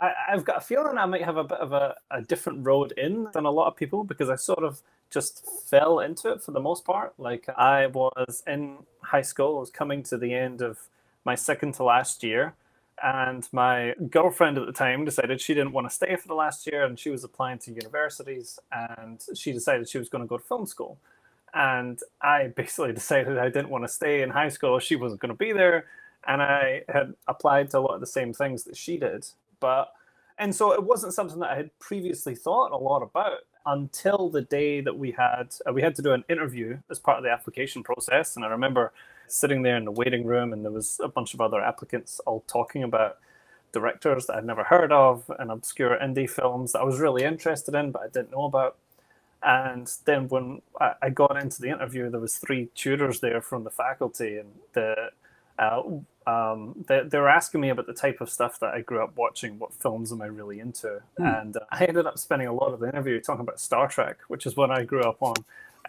I've got a feeling I might have a bit of a different road in than a lot of people because I sort of just fell into it for the most part. Like I was in high school, I was coming to the end of my second to last year, and my girlfriend at the time decided she didn't want to stay for the last year, and she was applying to universities, and she decided she was going to go to film school. And I basically decided I didn't want to stay in high school. She wasn't going to be there, and I had applied to a lot of the same things that she did. But and so it wasn't something that I had previously thought a lot about until the day that we had to do an interview as part of the application process. And I remember sitting there in the waiting room, and there was a bunch of other applicants all talking about directors that I'd never heard of and obscure indie films that I was really interested in but I didn't know about. And then when I got into the interview, there was three tutors there from the faculty, and they were asking me about the type of stuff that I grew up watching, what films am I really into. And I ended up spending a lot of the interview talking about Star Trek, which is what I grew up on.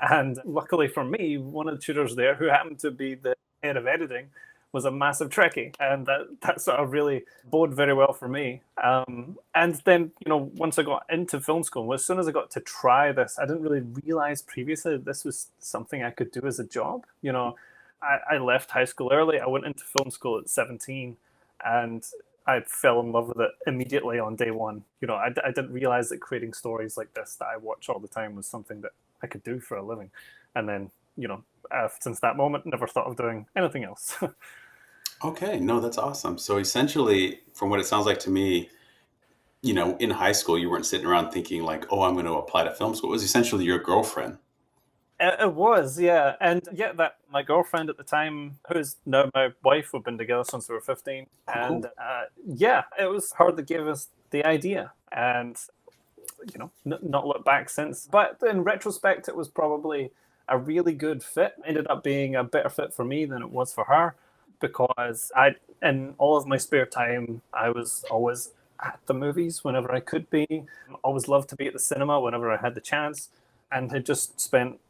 And luckily for me, one of the tutors there, who happened to be the head of editing, was a massive Trekkie, and that sort of really bode very well for me. And then, once I got into film school, as soon as I got to try this, I didn't really realize previously that this was something I could do as a job. I left high school early. I went into film school at 17, and I fell in love with it immediately on day one. I didn't realize that creating stories like this that I watch all the time was something that I could do for a living. And then, since that moment, never thought of doing anything else. Okay, no, that's awesome. So essentially, from what it sounds like to me, in high school, you weren't sitting around thinking like, oh, I'm going to apply to film school. It was essentially your girlfriend. It was, yeah. And yeah, that my girlfriend at the time, who's now my wife, we've been together since we were 15. And yeah, it was her that gave us the idea. And, not looked back since. But in retrospect, it was probably a really good fit. Ended up being a better fit for me than it was for her, because in all of my spare time, I was always at the movies whenever I could be. Always loved to be at the cinema whenever I had the chance, and had just spent,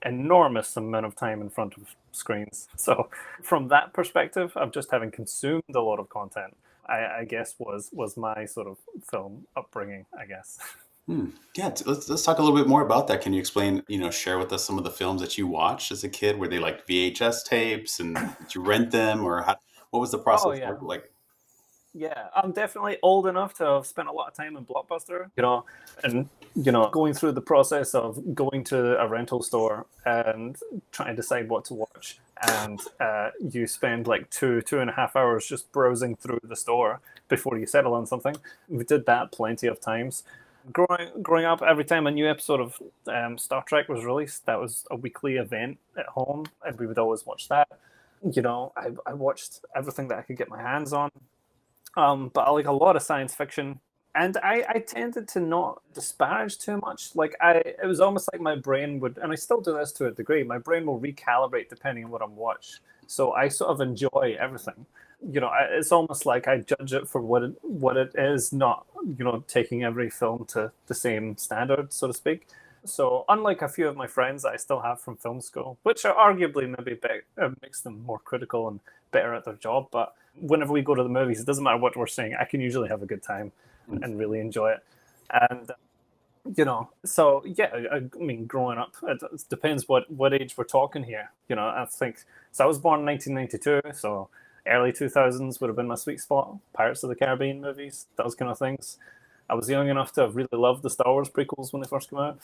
enormous amount of time in front of screens. So from that perspective, of just having consumed a lot of content, I guess was my sort of film upbringing, I guess. Yeah, let's talk a little bit more about that. Can you explain, share with us some of the films that you watched as a kid? Were they like VHS tapes, and did you rent them, or what was the process like? Yeah, I'm definitely old enough to have spent a lot of time in Blockbuster, and, going through the process of going to a rental store and trying to decide what to watch. And you spend like 2.5 hours just browsing through the store before you settle on something. We did that plenty of times. Growing up, every time a new episode of Star Trek was released, that was a weekly event at home, and we would always watch that. I watched everything that I could get my hands on. But I like a lot of science fiction, and I tended to not disparage too much. It was almost like my brain would, and I still do this to a degree, my brain will recalibrate depending on what I'm watching. So I sort of enjoy everything. It's almost like I judge it for what it is, not, taking every film to the same standard, so to speak. So unlike a few of my friends that I still have from film school, which are arguably maybe makes them more critical and better at their job, but whenever we go to the movies, it doesn't matter what we're seeing, I can usually have a good time and really enjoy it. And so yeah, I mean, growing up, it depends what age we're talking here. I think so. I was born in 1992, so early 2000s would have been my sweet spot. Pirates of the Caribbean movies, those kind of things. I was young enough to have really loved the Star Wars prequels when they first came out.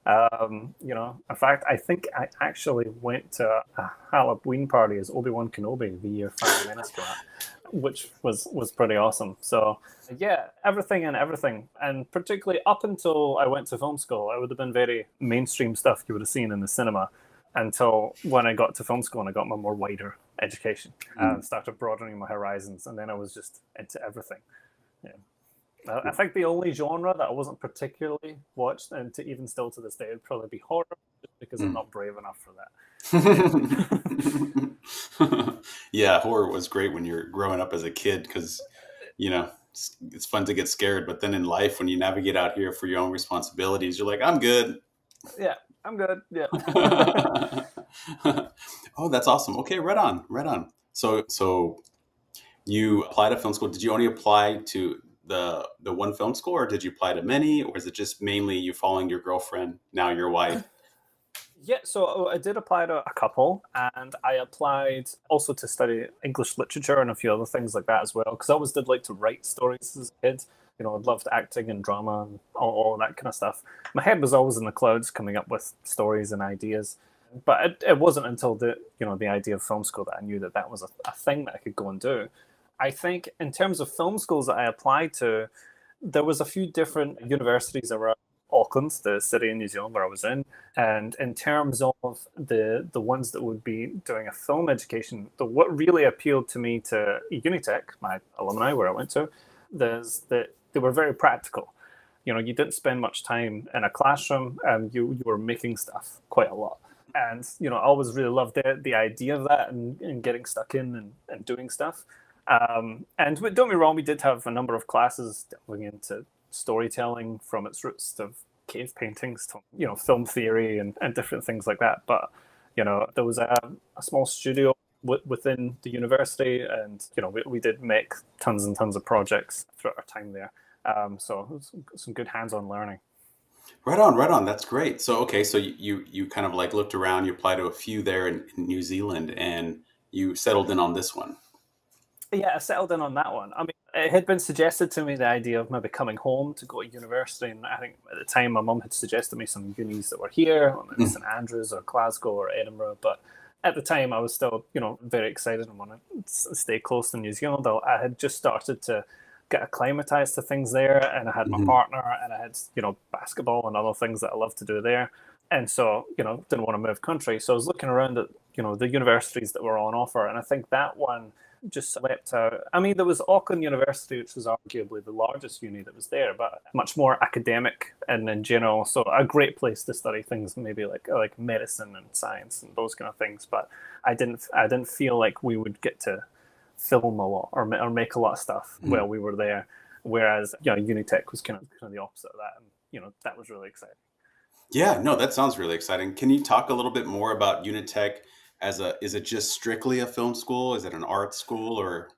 In fact, I think I actually went to a Halloween party as Obi-Wan Kenobi the year Phantom Menace came out, which was pretty awesome. So yeah, everything, and particularly up until I went to film school, it would have been very mainstream stuff you would have seen in the cinema, until when I got to film school and I got my more wider education and started broadening my horizons, and then I was just into everything. Yeah. I think the only genre that I wasn't particularly watched, and even still to this day, would probably be horror, just because I'm not brave enough for that. Yeah, horror was great when you're growing up as a kid, because, it's fun to get scared. But then in life, when you navigate out here for your own responsibilities, you're like, I'm good. Yeah, I'm good. Yeah. Oh, that's awesome. Okay, right on. So You applied to film school. Did you only apply to the one film school, or did you apply to many, or is it just mainly you following your girlfriend, now your wife? Yeah, so I did apply to a couple, and I applied also to study English literature and a few other things like that as well, because I always did like to write stories as a kid. I loved acting and drama and all that kind of stuff. My head was always in the clouds coming up with stories and ideas. But it wasn't until the idea of film school that I knew that that was a thing that I could go and do. I think in terms of film schools that I applied to, there was a few different universities around Auckland, the city in New Zealand where I was in. And in terms of the ones that would be doing a film education, what really appealed to me to Unitec, my alumni where I went to, is that they were very practical. You didn't spend much time in a classroom, and you were making stuff quite a lot. And I always really loved the idea of that and getting stuck in and doing stuff. And don't get me wrong, we did have a number of classes delving into storytelling from its roots of cave paintings to film theory and different things like that. But there was a small studio within the university, and we did make tons and tons of projects throughout our time there. So it was some good hands-on learning. Right on, right on. That's great. So okay, so you kind of like looked around, you applied to a few there in New Zealand, and you settled in on this one. Yeah, I settled in on that one. I mean, it had been suggested to me the idea of maybe coming home to go to university, and I think at the time my mum had suggested me some unis that were here, maybe St Andrews or Glasgow or Edinburgh. But at the time, I was still, very excited and wanted to stay close to New Zealand. I had just started to get acclimatized to things there, and I had my partner, and I had basketball and other things that I love to do there. And so, didn't want to move country. So I was looking around at, the universities that were on offer. And I think that one just leapt out. I mean, there was Auckland University, which was arguably the largest uni that was there, but much more academic and in general. So a great place to study things, maybe like medicine and science and those kind of things. But I didn't feel like we would get to film a lot or make a lot of stuff while we were there. Whereas, Unitec was kind of the opposite of that. And, that was really exciting. Yeah, no, that sounds really exciting. Can you talk a little bit more about Unitec is it just strictly a film school? Is it an art school or?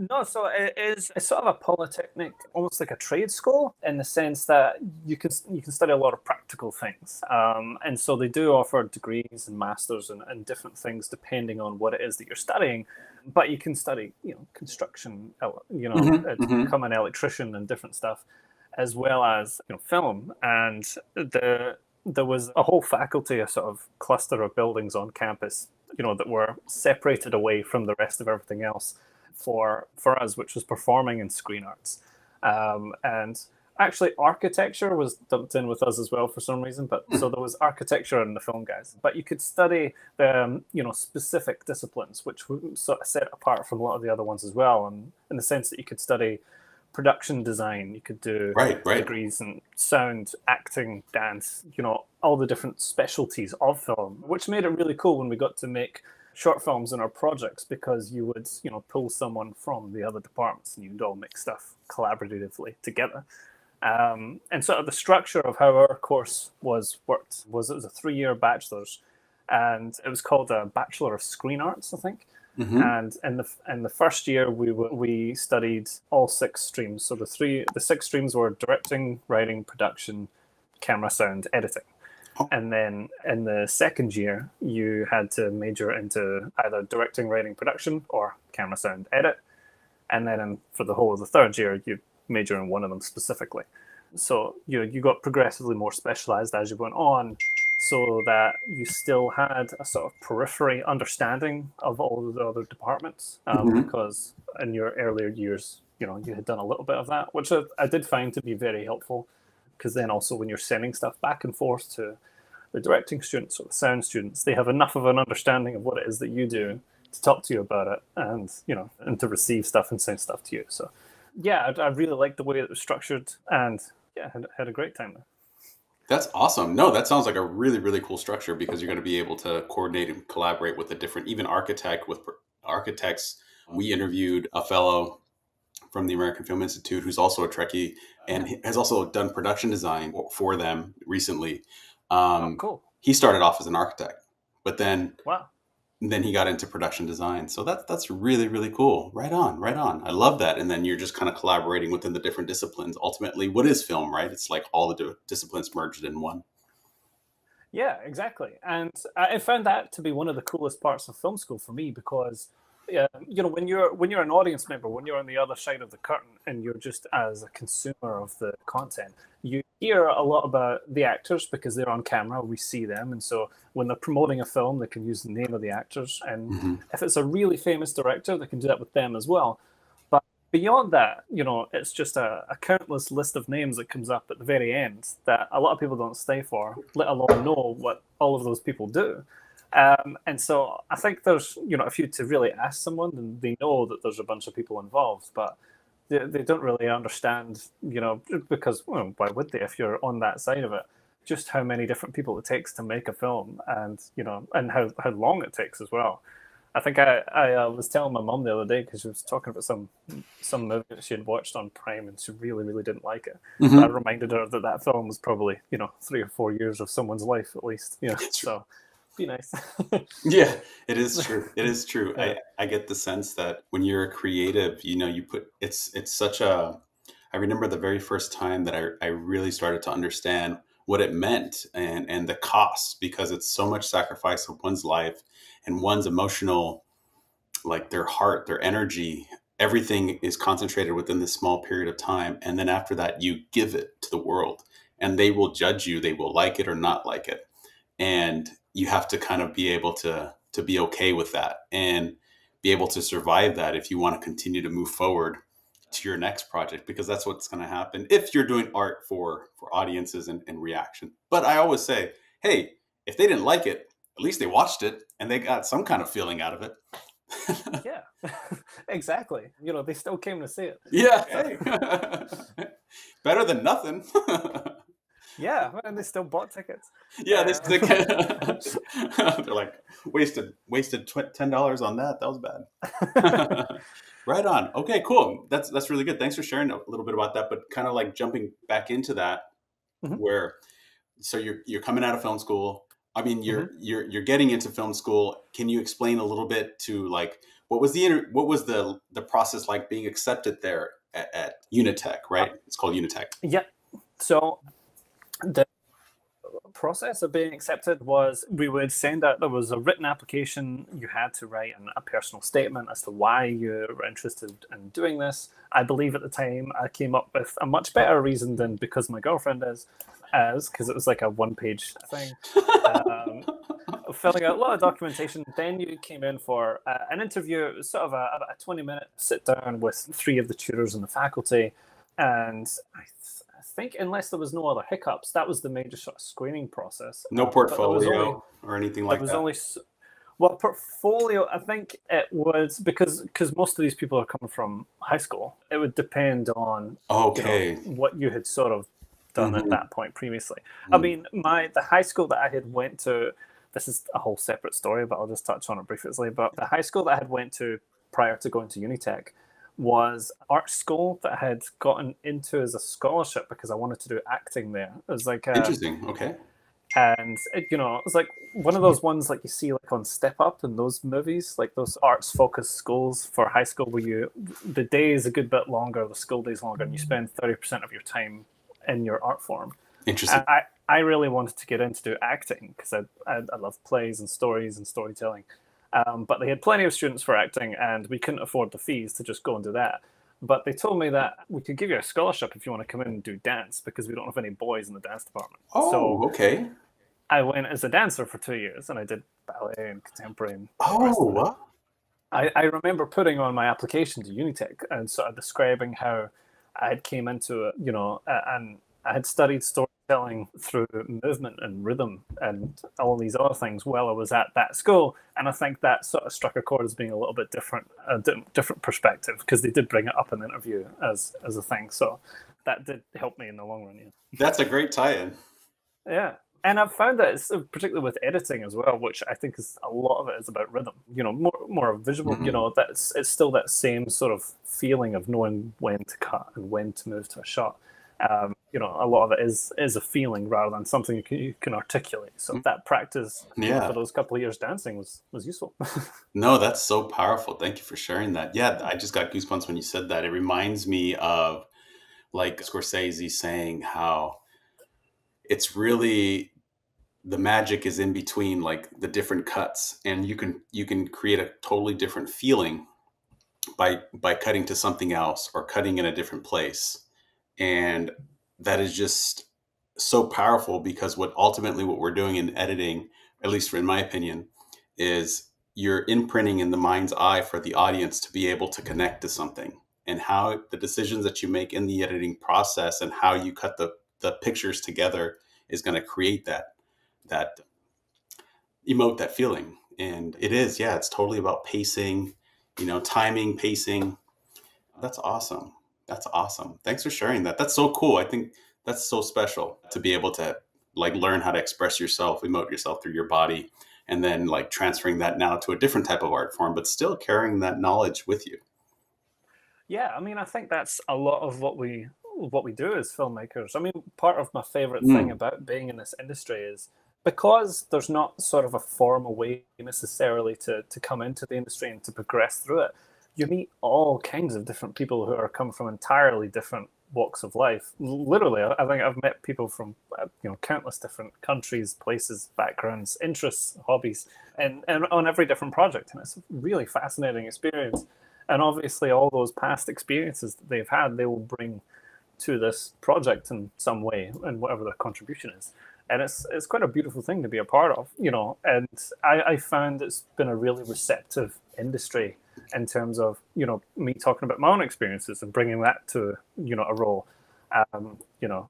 No, so it's sort of a polytechnic, almost like a trade school, in the sense that you can study a lot of practical things, and so they do offer degrees and masters and different things depending on what it is that you're studying. But you can study, construction, become an electrician and different stuff, as well as film. And there was a whole faculty, a sort of cluster of buildings on campus, that were separated away from the rest of everything else for us, which was performing and screen arts. And actually architecture was dumped in with us as well for some reason, but so there was architecture and the film guys. But you could study the specific disciplines, which were sort of set apart from a lot of the other ones as well, and in the sense that you could study production design, you could do degrees in sound, acting, dance, all the different specialties of film, which made it really cool when we got to make short films in our projects, because you would pull someone from the other departments and you'd all make stuff collaboratively together. And sort of the structure of how our course worked was it was a 3-year bachelor's, and it was called a Bachelor of Screen Arts, I think. And in the first year, we studied all 6 streams. So the 6 streams were directing, writing, production, camera, sound, editing. And then in the second year, you had to major into either directing, writing, production, or camera, sound, edit. And then for the whole of the third year, you major in one of them specifically. So you got progressively more specialized as you went on, so that you still had a sort of periphery understanding of all of the other departments, because in your earlier years, you had done a little bit of that, which I did find to be very helpful, because then also when you're sending stuff back and forth to the directing students or the sound students, they have enough of an understanding of what it is that you do to talk to you about it, and and to receive stuff and send stuff to you. So yeah, I really liked the way it was structured, and yeah, had a great time there. That's awesome. No, that sounds like a really, really cool structure, because you're going to be able to coordinate and collaborate with even architects. We interviewed a fellow from the American Film Institute who's also a Trekkie and has also done production design for them recently. Cool. He started off as an architect, but then And then he got into production design. So that's really, really cool. Right on, right on. I love that. And then you're just kind of collaborating within the different disciplines. Ultimately, what is film, right? It's like all the disciplines merged in one. Yeah, exactly. And I found that to be one of the coolest parts of film school for me because, when you're an audience member, when you're on the other side of the curtain and you're just as a consumer of the content, you hear a lot about the actors because they're on camera, we see them. And so when they're promoting a film, they can use the name of the actors. And if it's a really famous director, they can do that with them as well. Beyond that, it's just a countless list of names that comes up at the very end that a lot of people don't stay for, let alone know what all of those people do. And so I think there's, if you to really ask someone, then they know that there's a bunch of people involved, but they don't really understand, because why would they if you're on that side of it? Just how many different people it takes to make a film, and and how long it takes as well. I think I was telling my mum the other day because she was talking about some movie that she had watched on Prime and she really, really didn't like it. I reminded her that film was probably 3 or 4 years of someone's life at least. So be nice. Yeah, it is true. It is true. Yeah. I get the sense that when you're a creative, you put it's such a. I remember the very first time that I really started to understand what it meant and the cost, because it's so much sacrifice of one's life and one's emotional, like their heart, their energy, everything is concentrated within this small period of time. And then after that, you give it to the world and they will judge you. They will like it or not like it. And you have to kind of be able to be okay with that and be able to survive that if you want to continue to move forward to your next project, because that's what's going to happen if you're doing art for audiences and reaction. But I always say, hey, if they didn't like it, at least they watched it and they got some kind of feeling out of it. Yeah, exactly. They still came to see it. Yeah. Hey. Better than nothing. Yeah, and they still bought tickets. Yeah, they're like, wasted $10 on that. That was bad. Right on. Okay, cool. That's really good. Thanks for sharing a little bit about that. But kind of like jumping back into that, where so you're coming out of film school. I mean, you're getting into film school. Can you explain a little bit to like what was the process like being accepted there at Unitec, right? It's called Unitec. Yeah. So the process of being accepted was we would send out, there was a written application, you had to write a personal statement as to why you were interested in doing this. I believe at the time I came up with a much better reason than because my girlfriend is, because it was like a one-page thing. Filling out a lot of documentation. Then you came in for an interview. It was sort of about a 20-minute sit down with 3 of the tutors in the faculty, and I think unless there was no other hiccups, that was the major sort of screening process. No portfolio or anything like that? It was only, portfolio, I think it was because most of these people are coming from high school. It would depend on what you had sort of done at that point previously. I mean, the high school that I had went to, this is a whole separate story, but I'll just touch on it briefly. But the high school that I had went to prior to going to Unitec was art school that I had gotten into as a scholarship because I wanted to do acting there. It was like interesting. Okay. And it was like one of those ones like you see like on Step Up in those movies, like those arts focused schools for high school where the day is a good bit longer, the school day is longer, and you spend 30% of your time in your art form. Interesting. I really wanted to get into acting because I love plays and stories and storytelling. But they had plenty of students for acting, and we couldn't afford the fees to just go and do that. But they told me that we could give you a scholarship if you want to come in and do dance, because we don't have any boys in the dance department. Oh, so okay. I went as a dancer for 2 years, and I did ballet and contemporary. And what? I remember putting on my application to Unitec and sort of describing how I had came into it, and I had studied storytelling through movement and rhythm and all these other things while I was at that school. And I think that sort of struck a chord as being a little bit different, a different perspective, because they did bring it up in the interview as a thing. So that did help me in the long run. Yeah. That's a great tie-in. Yeah. And I've found that it's particularly with editing as well, which I think is a lot of it is about rhythm, more visual, it's still that same sort of feeling of knowing when to cut and when to move to a shot. A lot of it is a feeling rather than something you can articulate. So that practice for those couple of years dancing was useful. No, that's so powerful. Thank you for sharing that. Yeah, I just got goosebumps when you said that. It reminds me of like Scorsese saying how it's really the magic is in between like the different cuts, and you can create a totally different feeling by cutting to something else or cutting in a different place. And that is just so powerful, because what we're doing in editing, at least in my opinion, is you're imprinting in the mind's eye for the audience to be able to connect to something, and how the decisions that you make in the editing process and how you cut the pictures together is going to create that emote that feeling. And it is, yeah, it's totally about pacing, timing, pacing. That's awesome. That's awesome. Thanks for sharing that. That's so cool. I think that's so special to be able to like learn how to express yourself, emote yourself through your body, and then like transferring that now to a different type of art form, but still carrying that knowledge with you. Yeah, I mean, I think that's a lot of what we do as filmmakers. I mean, part of my favorite thing about being in this industry is because there's not sort of a formal way necessarily to come into the industry and to progress through it. You meet all kinds of different people who are come from entirely different walks of life. Literally, I think I've met people from countless different countries, places, backgrounds, interests, hobbies, and on every different project, and it's a really fascinating experience. And obviously, all those past experiences that they've had, they will bring to this project in some way, and whatever their contribution is. And it's quite a beautiful thing to be a part of, And I found it's been a really receptive industry in terms of me talking about my own experiences and bringing that to a role.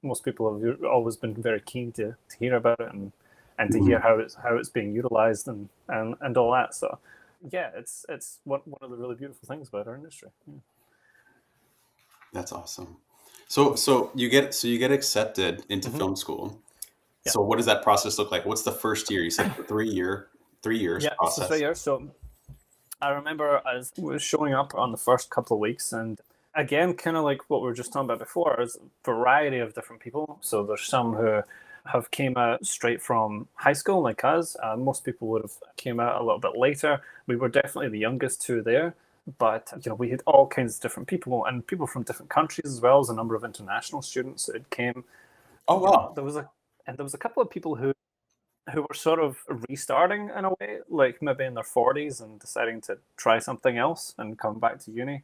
Most people have always been very keen to hear about it and to hear how it's being utilized and all that. So yeah, it's one of the really beautiful things about our industry. Yeah. That's awesome. So you get accepted into film school. Yeah. So what does that process look like? What's the first year? You said 3 years process. So 3 years. So I remember I was showing up on the first couple of weeks, and again, kind of like what we were just talking about before, is a variety of different people. So there's some who have came out straight from high school like us. Most people would have came out a little bit later. We were definitely the youngest two there, but we had all kinds of different people, and people from different countries, as well as a number of international students that came. Oh wow! There was a couple of people who were sort of restarting in a way, like maybe in their 40s and deciding to try something else and come back to uni.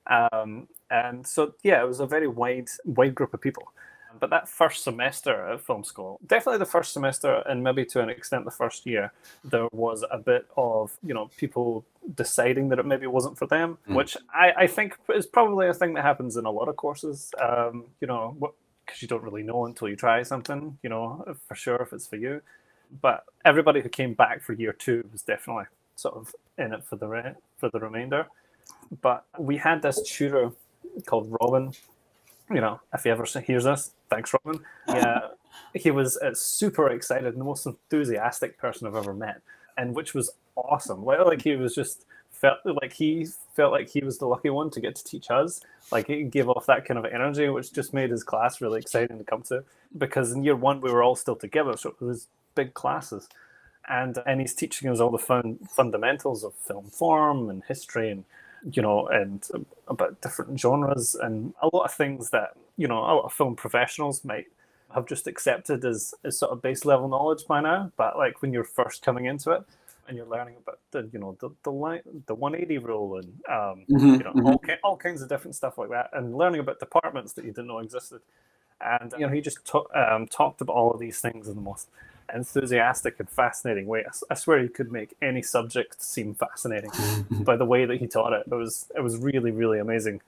And so, yeah, it was a very wide group of people. But that first semester at film school, definitely the first semester, and maybe to an extent the first year, there was a bit of, people deciding that it maybe wasn't for them, which I think is probably a thing that happens in a lot of courses, because you don't really know until you try something, for sure if it's for you. But everybody who came back for year 2 was definitely sort of in it for the remainder. But we had this tutor called Robin. If he ever hears this, thanks, Robin. Yeah, he was super excited and the most enthusiastic person I've ever met, and which was awesome. Like he was just felt like he was the lucky one to get to teach us. Like he gave off that kind of energy, which just made his class really exciting to come to. Because in year 1 we were all still together, so it was big classes, and he's teaching us all the fundamentals of film form and history and and about different genres and a lot of things that a lot of film professionals might have just accepted as sort of base level knowledge by now. But like when you're first coming into it and you're learning about the 180 rule and all kinds of different stuff like that, and learning about departments that you didn't know existed, and he just talked about all of these things in the most enthusiastic and fascinating way. I swear he could make any subject seem fascinating by the way that he taught it. It was really, really amazing,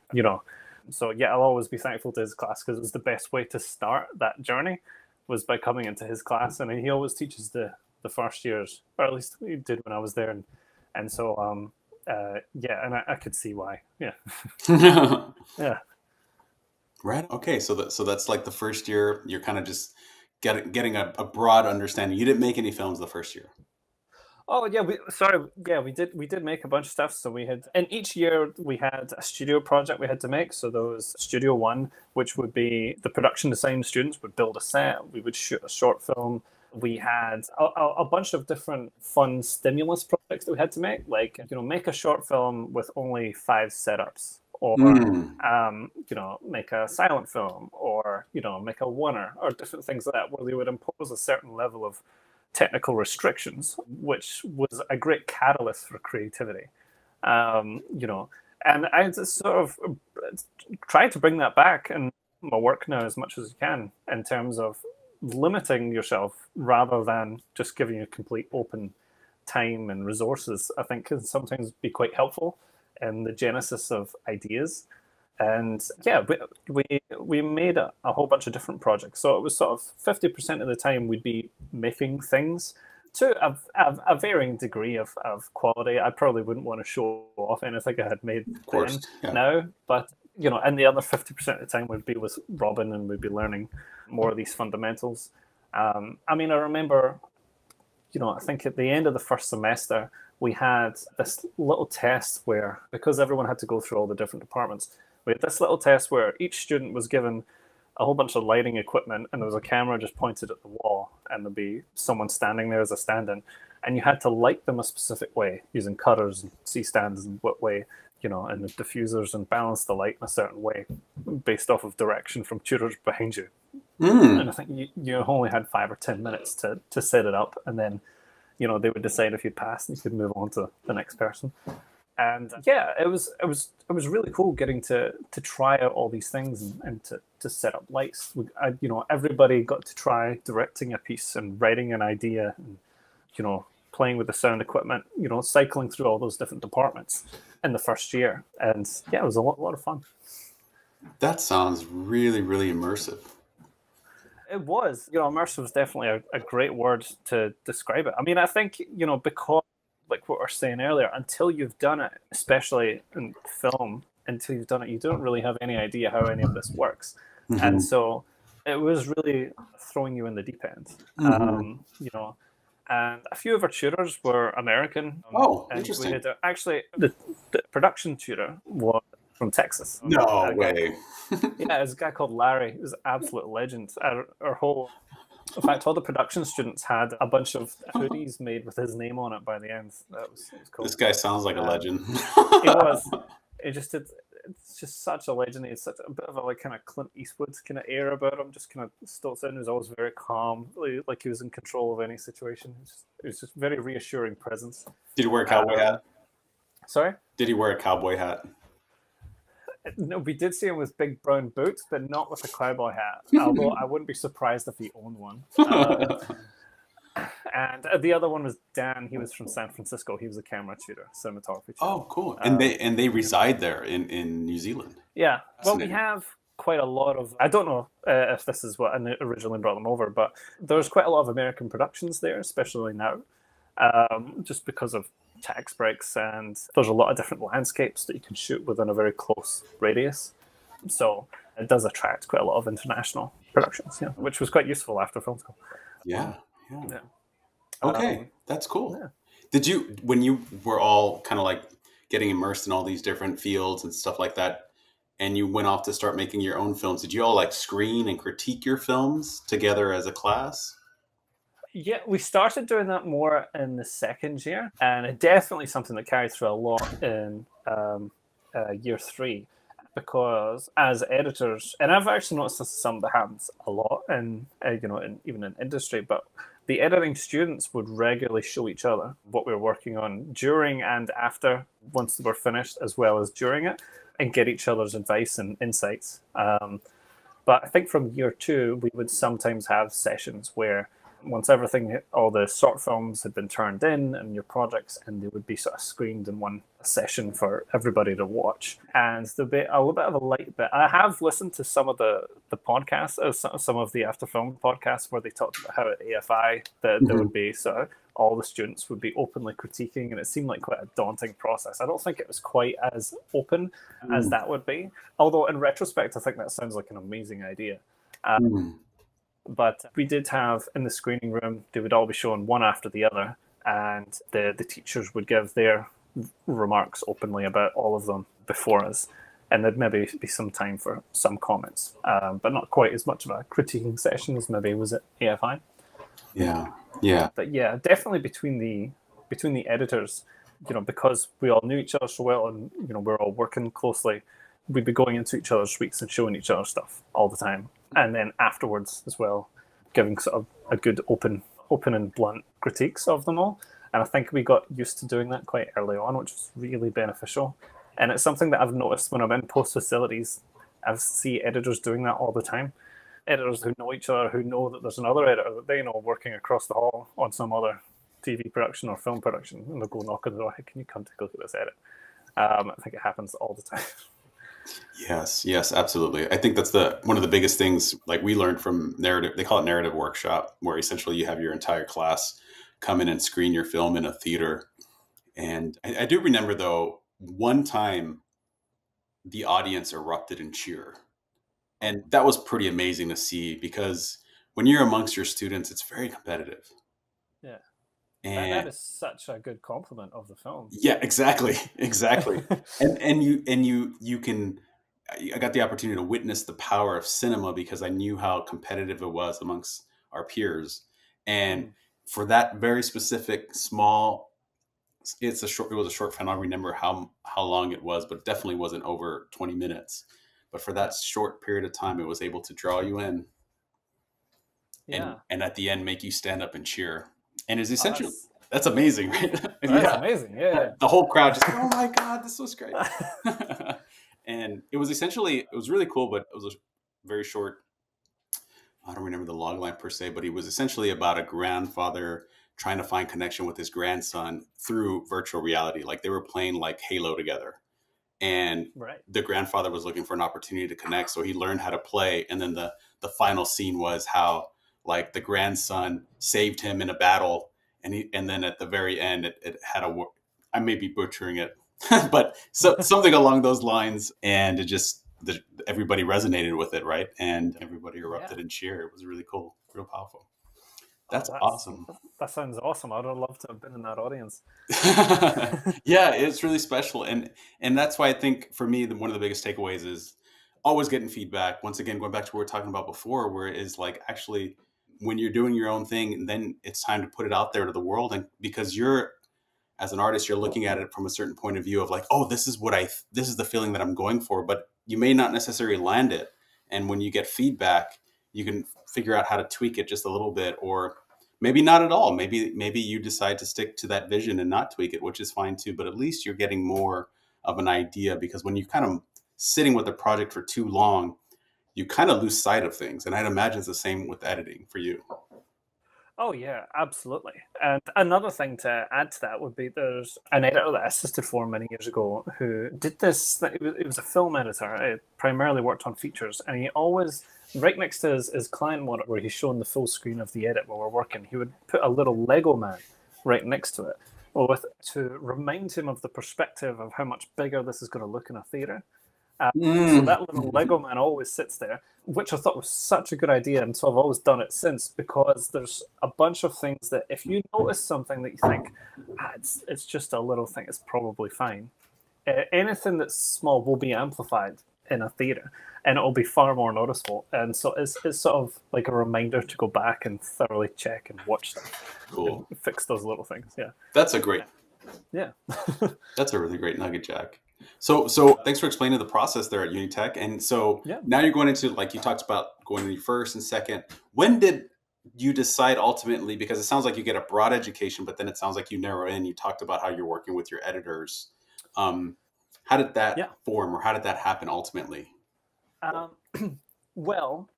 So yeah, I'll always be thankful to his class, because it was the best way to start that journey was by coming into his class. And he always teaches the first years, or at least he did when I was there. And so yeah, and I could see why. Yeah. Yeah. Right. Okay. So that's like the first year you're kind of just getting a broad understanding. You didn't make any films the first year. Oh yeah, we did make a bunch of stuff. So we had, and each year we had a studio project we had to make. So there was Studio One, which would be the production design students would build a set. We would shoot a short film. We had a bunch of different fun stimulus projects that we had to make, like make a short film with only 5 setups, or make a silent film, or make a oneer, or different things like that, where they would impose a certain level of technical restrictions, which was a great catalyst for creativity. And I just sort of try to bring that back in my work now as much as you can, in terms of limiting yourself rather than just giving you complete open time and resources. I think can sometimes be quite helpful in the genesis of ideas. And yeah, we made a whole bunch of different projects. So it was sort of 50% of the time we'd be making things to a varying degree of quality. I probably wouldn't want to show off anything I had made now, but and the other 50% of the time would be with Robin, and we'd be learning more of these fundamentals. I remember, I think at the end of the first semester, we had this little test where, because everyone had to go through all the different departments, we had this little test where each student was given a whole bunch of lighting equipment, and there was a camera just pointed at the wall, and there'd be someone standing there as a stand-in, and you had to light them a specific way using cutters and C-stands and what way, and the diffusers, and balance the light in a certain way based off of direction from tutors behind you. And I think you only had 5 or 10 minutes to set it up, and then they would decide if you passed, and you could move on to the next person. And yeah, it was really cool getting to try out all these things and to set up lights. Everybody got to try directing a piece and writing an idea, and playing with the sound equipment, cycling through all those different departments in the first year. And yeah, it was a lot of fun. That sounds really, really immersive. It was, immersive is definitely a great word to describe it. I think, because, like what we were saying earlier, until you've done it, especially in film, until you've done it, you don't really have any idea how any of this works. And so it was really throwing you in the deep end. And a few of our tutors were American. And interesting. We had actually, the production tutor was from Texas. No way. Yeah, it was a guy called Larry. He was an absolute legend. In fact, all the production students had a bunch of hoodies made with his name on it by the end. That was cool. This guy sounds like a legend. He was. It's just such a legend. It's such a bit of a kind of Clint Eastwood kind of air about him. Just kind of stilts in. He was always very calm, like he was in control of any situation. It was just very reassuring presence. Did he wear a cowboy hat? Sorry? Did he wear a cowboy hat? No, we did see him with big brown boots, but not with a cowboy hat. Although I wouldn't be surprised if he owned one. And the other one was Dan. He was from San Francisco. He was a camera tutor, cinematography tutor. Oh, cool. And they reside there in New Zealand. Yeah. Well, we have quite a lot of, I don't know if this is what originally brought them over, but there's quite a lot of American productions there, especially now, just because of tax breaks, and there's a lot of different landscapes that you can shoot within a very close radius. So it does attract quite a lot of international productions, which was quite useful after film school. Yeah. Okay, that's cool. Yeah. Did you, when you were all kind of like getting immersed in all these different fields and stuff like that, and you went off to start making your own films, did you all like screen and critique your films together as a class? Yeah, we started doing that more in the second year, and it definitely something that carried through a lot in year 3, because as editors, and I've actually noticed this is something that happens a lot in even in industry, but the editing students would regularly show each other what we were working on during and after, once they were finished, as well as during it, and get each other's advice and insights. But I think from year 2, we would sometimes have sessions where once everything, all the short films had been turned in and your projects, and they would be sort of screened in one session for everybody to watch. And there'd be a little bit of a light bit. I have listened to some of the podcasts, some of the After Film podcasts, where they talked about how at AFI that there would be sort of all the students would be openly critiquing, and it seemed like quite a daunting process. I don't think it was quite as open as that would be. Although in retrospect, I think that sounds like an amazing idea. But we did have, in the screening room, they would all be shown one after the other, and the teachers would give their remarks openly about all of them before us, and there'd maybe be some time for some comments, but not quite as much of a critiquing session as maybe was at AFI. Yeah. But yeah, definitely between the editors, because we all knew each other so well, and we're all working closely, we'd be going into each other's suites and showing each other stuff all the time, and then afterwards as well, giving sort of a good open and blunt critiques of them all. And I think we got used to doing that quite early on, which was really beneficial. And it's something that I've noticed when I'm in post facilities. I see editors doing that all the time. Editors who know each other, who know that there's another editor that they know working across the hall on some other TV production or film production, and they'll go knock on the door, hey, can you come take a look at this edit? I think it happens all the time. Yes, absolutely. I think that's one of the biggest things, like we learned from narrative, they call it narrative workshop, where essentially you have your entire class come in and screen your film in a theater. And I do remember, though, one time the audience erupted in cheer. And that was pretty amazing to see, because when you're amongst your students, it's very competitive. Yeah. And that is such a good compliment of the film. Yeah, exactly. and you can, I got the opportunity to witness the power of cinema because I knew how competitive it was amongst our peers. And for that very specific small, it was a short film. I don't remember how long it was, but it definitely wasn't over 20 minutes. But for that short period of time, it was able to draw you in, and at the end make you stand up and cheer. And it's essentially that's amazing, right? That's amazing. Yeah. The whole crowd just, oh my God, this was great. And it was really cool, but it was a very short. I don't remember the log line per se, but it was essentially about a grandfather trying to find connection with his grandson through virtual reality. Like they were playing like Halo together. And the grandfather was looking for an opportunity to connect. So he learned how to play. And then the final scene was how like the grandson saved him in a battle. And then at the very end, it had I may be butchering it, but something along those lines. And it just, everybody resonated with it. Right. And everybody erupted in cheer. It was really cool. Real powerful. That's awesome. That sounds awesome. I'd have loved to have been in that audience. Yeah, it's really special. And that's why I think for me, one of the biggest takeaways is always getting feedback. Once again, going back to what we were talking about before, where it is like actually when you're doing your own thing, then it's time to put it out there to the world. And because as an artist, you're looking at it from a certain point of view of like, oh, this is the feeling that I'm going for, but you may not necessarily land it. And when you get feedback, you can figure out how to tweak it just a little bit, or maybe not at all. Maybe you decide to stick to that vision and not tweak it, which is fine too. But at least you're getting more of an idea, because when you're kind of sitting with a project for too long, you kind of lose sight of things. And I'd imagine it's the same with editing for you. Oh yeah, absolutely. And another thing to add to that would be there's an editor that I assisted for many years ago who did this. It was a film editor. It primarily worked on features, and he always, right next to his client monitor where he's showing the full screen of the edit while we're working, he would put a little Lego man right next to it, to remind him of the perspective of how much bigger this is going to look in a theater. So that little Lego man always sits there, which I thought was such a good idea, and so I've always done it since, because there's a bunch of things that if you notice something that you think it's just a little thing, it's probably fine. Anything that's small will be amplified in a theater, and it'll be far more noticeable. And so it's sort of like a reminder to go back and thoroughly check and watch stuff. Cool. And fix those little things. Yeah. That's a great. Yeah. That's a really great nugget, Jack. So thanks for explaining the process there at Unitec. And so now you're going into, like you talked about, going to your first and second. When did you decide ultimately, because it sounds like you get a broad education, but then it sounds like you narrow in, you talked about how you're working with your editors. How did that form, or how did that happen ultimately? Well,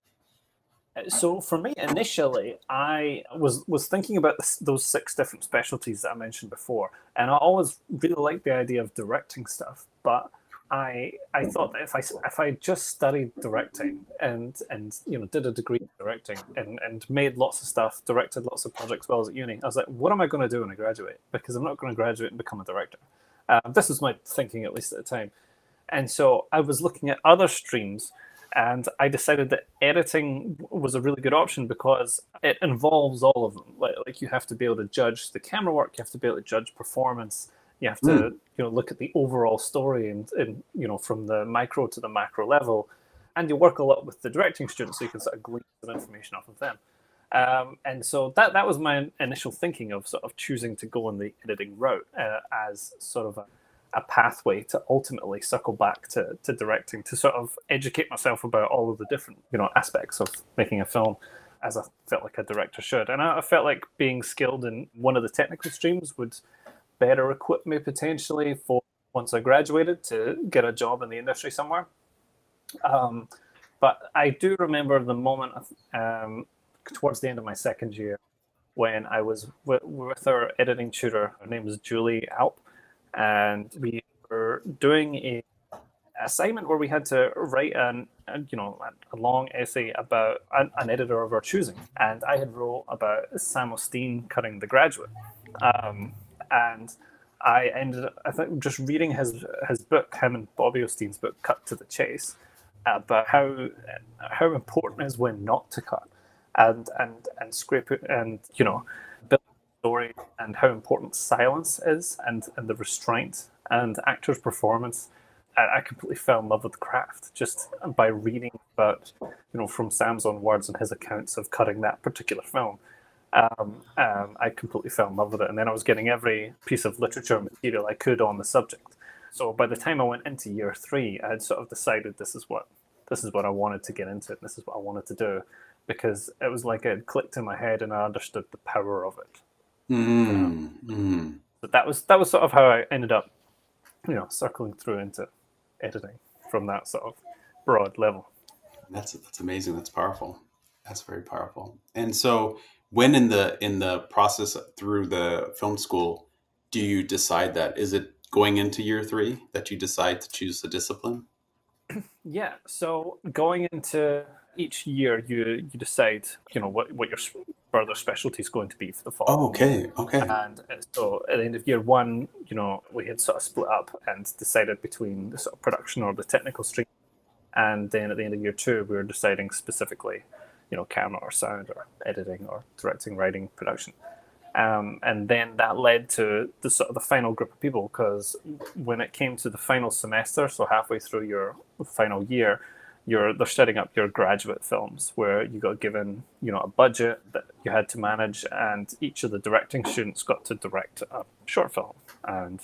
so for me, initially, I was thinking about those 6 different specialties that I mentioned before, and I always really liked the idea of directing stuff. But I thought that if I just studied directing and did a degree in directing and made lots of stuff, directed lots of projects while I was at uni, I was like, what am I going to do when I graduate? Because I'm not going to graduate and become a director. This was my thinking, at least at the time. And so I was looking at other streams And I decided that editing was a really good option because it involves all of them. Like you have to be able to judge the camera work, you have to be able to judge performance, you have to look at the overall story and from the micro to the macro level, and you work a lot with the directing students, so you can sort of glean some information off of them. And so that was my initial thinking of sort of choosing to go on the editing route as sort of a pathway to ultimately circle back to directing, to sort of educate myself about all of the different aspects of making a film, as I felt like a director should. And I felt like being skilled in one of the technical streams would better equip me potentially for once I graduated to get a job in the industry somewhere. But I do remember the moment towards the end of my second year when I was with our editing tutor. Her name was Julie Alp, and we were doing a assignment where we had to write a long essay about an editor of our choosing. And I had wrote about Sam Osteen cutting The Graduate. And I ended up, I think, just reading his book, him and Bobby Osteen's book, Cut to the Chase, about how important it is when not to cut, and scrape it, and build a story, and how important silence is, and the restraint and actors' performance. I completely fell in love with the craft just by reading about, from Sam's own words and his accounts of cutting that particular film. I completely fell in love with it, and then I was getting every piece of literature material I could on the subject. So by the time I went into year 3, I had sort of decided this is what I wanted to get into, and this is what I wanted to do, because it was like it had clicked in my head, and I understood the power of it. But that was sort of how I ended up, circling through into editing from that sort of broad level. That's amazing. That's powerful. That's very powerful. And so, when in the process through the film school, do you decide that? Is it going into year 3 that you decide to choose the discipline? Yeah. So going into each year, you decide, what your further specialty is going to be for the fall. Oh, okay. And so at the end of year 1, we had sort of split up and decided between the sort of production or the technical stream. And then at the end of year 2, we were deciding specifically, camera or sound or editing or directing, writing, production. And then that led to the sort of the final group of people, because when it came to the final semester, so halfway through your final year, they're setting up your graduate films, where you got given, a budget that you had to manage, and each of the directing students got to direct a short film. And,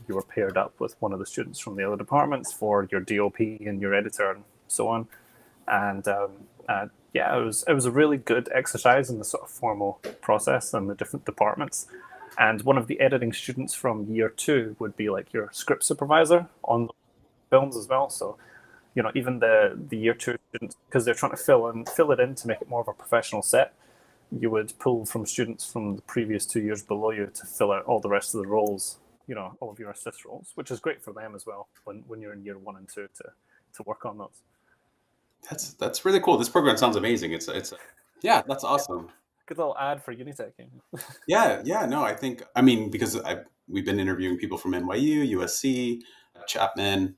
you were paired up with one of the students from the other departments for your DOP and your editor and so on. And yeah, it was a really good exercise in the sort of formal process and the different departments. And one of the editing students from year 2 would be like your script supervisor on films as well. So, even the year 2 students, because they're trying to fill it in to make it more of a professional set, you would pull from students from the previous 2 years below you to fill out all the rest of the roles, all of your assist roles, which is great for them as well when you're in year 1 and 2 to work on those. That's really cool. This program sounds amazing. It's yeah, that's awesome. Good little ad for Unitec. Yeah. No, because we've been interviewing people from NYU, USC, Chapman,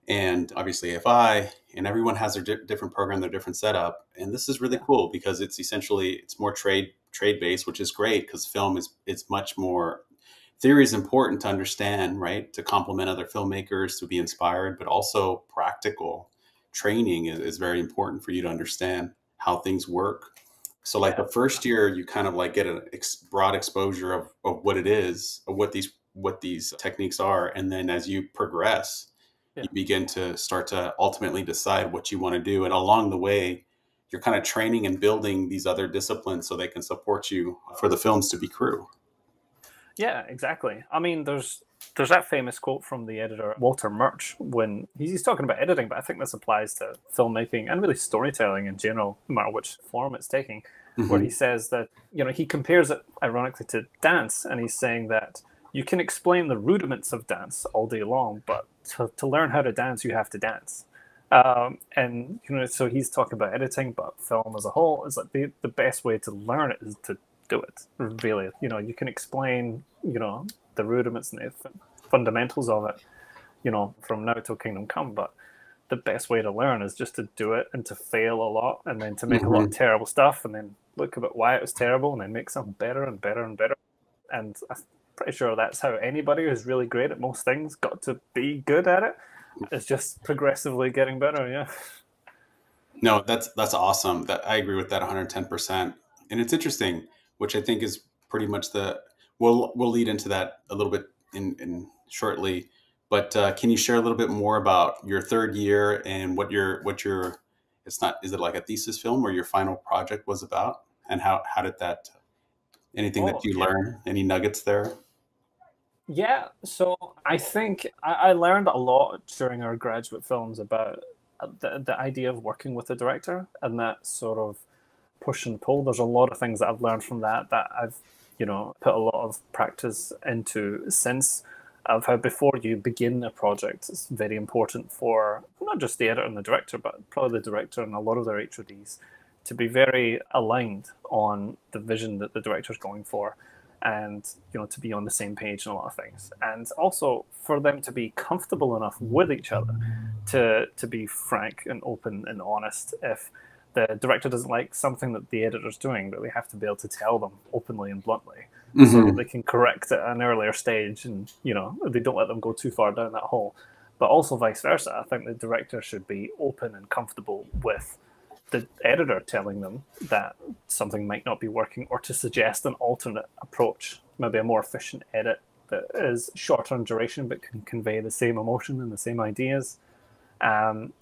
and obviously AFI, and everyone has their different program, their different setup. And this is really cool because it's more trade based, which is great because film is much more. Theory is important to understand, right? To complement other filmmakers, to be inspired, but also practical training is very important for you to understand how things work. So like the first year, you kind of like get a broad exposure of what it is, of what these techniques are. And then as you progress, you begin to start to ultimately decide what you want to do. And along the way, you're kind of training and building these other disciplines so they can support you for the films to be crew. Yeah, exactly. I mean, there's that famous quote from the editor, Walter Murch, when he's talking about editing, but I think this applies to filmmaking and really storytelling in general, no matter which form it's taking, where he says that, he compares it, ironically, to dance, and he's saying that you can explain the rudiments of dance all day long, but to learn how to dance, you have to dance. And, so he's talking about editing, but film as a whole is like the best way to learn it is to do it, really. You can explain, the rudiments and the fundamentals of it, from now till kingdom come, but the best way to learn is just to do it and to fail a lot, and then to make a lot of terrible stuff, and then look about why it was terrible, and then make something better and better and better. And I'm pretty sure that's how anybody who's really great at most things got to be good at it. It's just progressively getting better. Yeah. No, that's awesome. That I agree with that 110%. And it's interesting, which I think is pretty much we'll lead into that a little bit in shortly. But can you share a little bit more about your third year and what your is it like a thesis film or your final project was about, and how did that, anything that you learned, any nuggets there? Yeah, so I think I learned a lot during our graduate films about the idea of working with the director and that sort of push and pull. There's a lot of things that I've learned from that I've put a lot of practice into since, of how before you begin a project, it's very important for not just the editor and the director, but probably the director and a lot of their HODs to be very aligned on the vision that the director's going for, and to be on the same page in a lot of things, and also for them to be comfortable enough with each other to be frank and open and honest. If the director doesn't like something that the editor's doing, that we have to be able to tell them openly and bluntly, so that they can correct it at an earlier stage, and they don't let them go too far down that hole. But also vice versa, I think the director should be open and comfortable with the editor telling them that something might not be working, or to suggest an alternate approach, maybe a more efficient edit that is shorter in duration but can convey the same emotion and the same ideas. And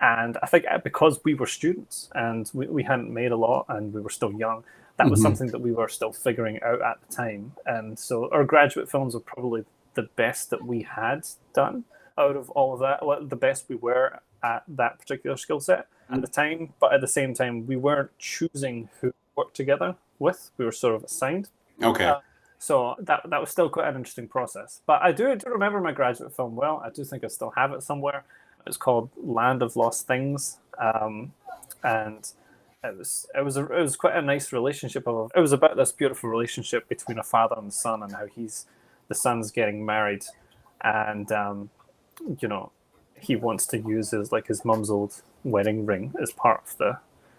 I think because we were students and we hadn't made a lot and we were still young, that was something that we were still figuring out at the time. And so our graduate films were probably the best that we had done out of all of that, the best we were at that particular skill set at the time. But at the same time, we weren't choosing who to work together with. We were sort of assigned. Okay. So that was still quite an interesting process. But I do remember my graduate film well. I do think I still have it somewhere. It's called Land of Lost Things. And it was quite a nice relationship. It was about this beautiful relationship between a father and son, and how the son's getting married, and he wants to use his mum's old wedding ring as part of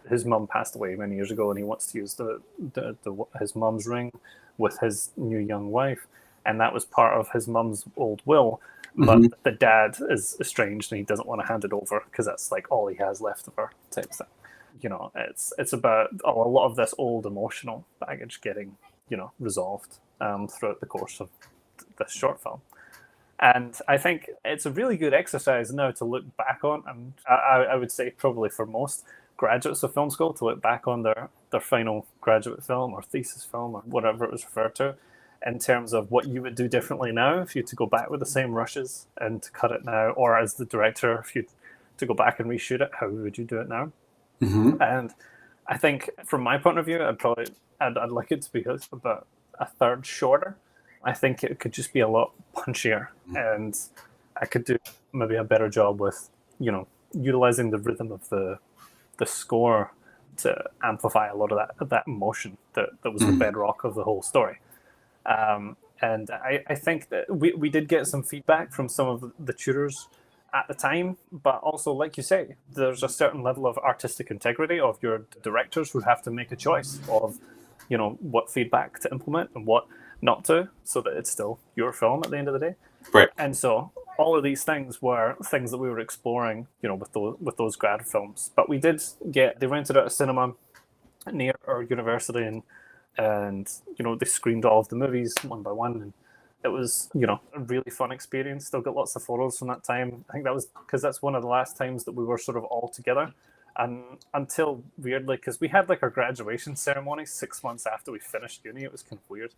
his mum passed away many years ago, and he wants to use his mum's ring with his new young wife, and that was part of his mum's old will. But the dad is estranged and he doesn't want to hand it over because that's like all he has left of her type thing. It's about a lot of this old emotional baggage getting resolved throughout the course of this short film. And I think it's a really good exercise now to look back on, and I would say probably for most graduates of film school to look back on their final graduate film or thesis film or whatever it was referred to, in terms of what you would do differently now if you had to go back with the same rushes and to cut it now, or as the director, if you to go back and reshoot it, how would you do it now? And I think from my point of view, I'd like it to be about a third shorter. I think it could just be a lot punchier, and I could do maybe a better job with, utilizing the rhythm of the score to amplify a lot of that emotion that was the bedrock of the whole story. And I think that we did get some feedback from some of the tutors at the time, but also, like you say, there's a certain level of artistic integrity of your directors who have to make a choice of, what feedback to implement and what not to, so that it's still your film at the end of the day. Right. And so all of these things were things that we were exploring, with those grad films. But we did they rented out a cinema near our university, and they screened all of the movies one by one, and it was a really fun experience. Still got lots of photos from that time. I think that was because that's one of the last times that we were sort of all together, and until weirdly, because we had our graduation ceremony 6 months after we finished uni. It was kind of weird.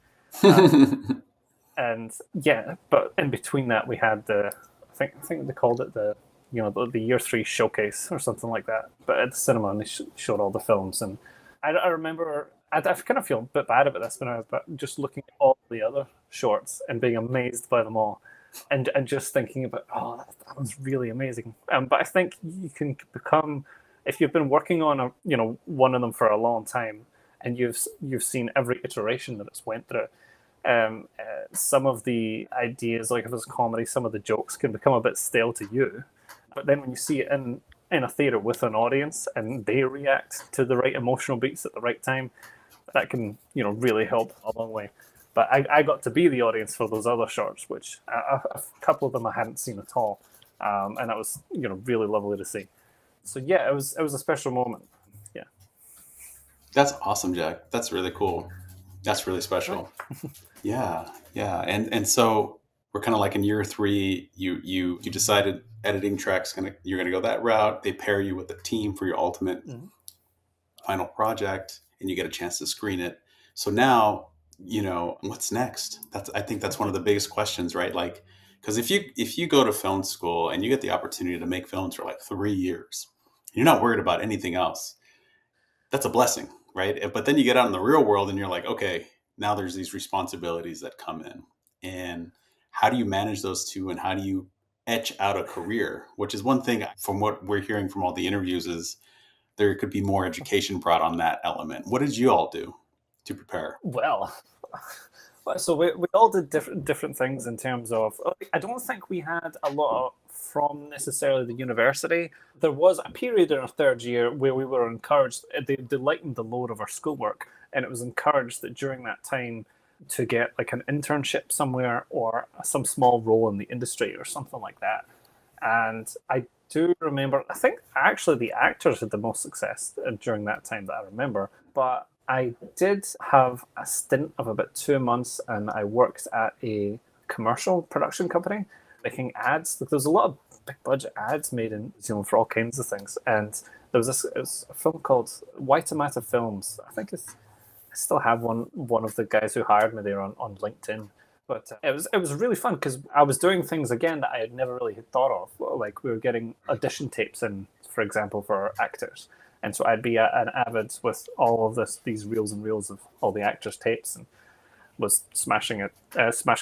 And yeah, but in between that we had I think they called it the year 3 showcase or something like that, but at the cinema, and they showed all the films. And I remember I kind of feel a bit bad about this now, but just looking at all the other shorts and being amazed by them all, and just thinking about, that was really amazing. But I think you can become, if you've been working on one of them for a long time, and you've seen every iteration that it's went through, some of the ideas, like if it's comedy, some of the jokes can become a bit stale to you. But then when you see it in a theater with an audience and they react to the right emotional beats at the right time, that can, really help a long way. But I got to be the audience for those other shorts, which a couple of them I hadn't seen at all, and that was really lovely to see. So yeah, it was a special moment. Yeah, That's awesome, Jack. That's really cool. That's really special. Yeah, yeah, and so we're kind of like in year 3. You decided editing tracks you're gonna go that route. They pair you with a team for your ultimate final project, and you get a chance to screen it. So now, what's next? I think that's one of the biggest questions, right? Like, because if you go to film school and you get the opportunity to make films for like 3 years, you're not worried about anything else. That's a blessing, right? But then you get out in the real world and you're like, okay, now there's these responsibilities that come in. And how do you manage those two, and how do you etch out a career? Which is one thing from what we're hearing from all the interviews is there could be more education brought on that element. What did you all do to prepare? Well, so we all did different things in terms of, I don't think we had a lot from necessarily the university. There was a period in our 3rd year where we were encouraged, they lightened the load of our schoolwork, and it was encouraged that during that time to get like an internship somewhere or some small role in the industry or something like that. And I do remember, I think actually the actors had the most success during that time that I remember, but I did have a stint of about 2 months, and I worked at a commercial production company making ads. There was a lot of big budget ads made in New Zealand for all kinds of things, and there was it was a film called Waitemata Films. I think I still have one of the guys who hired me there on LinkedIn. But it was really fun because I was doing things again that I had never really thought of. Like we were getting audition tapes in, for example, for actors. And so I'd be an avid with all of these reels and reels of all the actors' tapes, and was smash